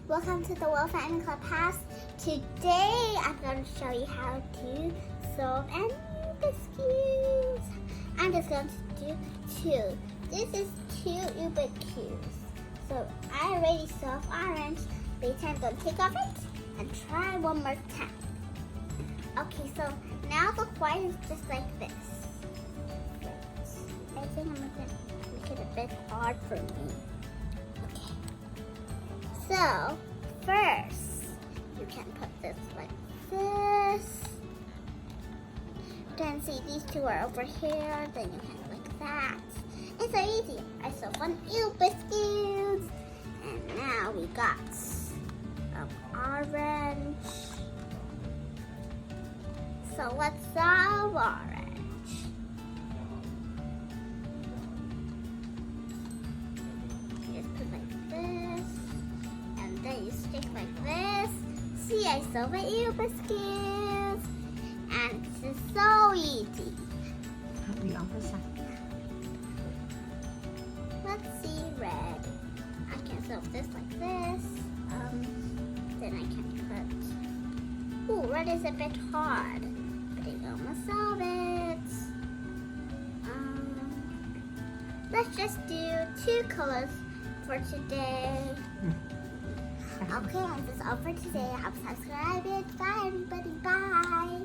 Welcome to the World Family Clubhouse. Today I'm going to show you how to solve any Rubik's. I'm just going to do two. This is two Rubik cubes. So I already solved orange. Later I'm going to take off it and try one more time. Okay, so now the white is just like this. I think I'm going to make it a bit hard for me. Okay. So, first, you can put this like this. Then see these two are over here. Then you can like that. It's so easy. I saw one biscuits. And now we got orange. So let's solve orange. You just put like this, and then you stick like this. See, I solved it, biscuits, and this is so easy. The opposite. Let's see red. I can solve this like this. Then I can put. Ooh, red is a bit hard, but I almost solve it. Let's just do two colors for today. Okay, and that's all for today. I hope you subscribe it. Bye, everybody. Bye.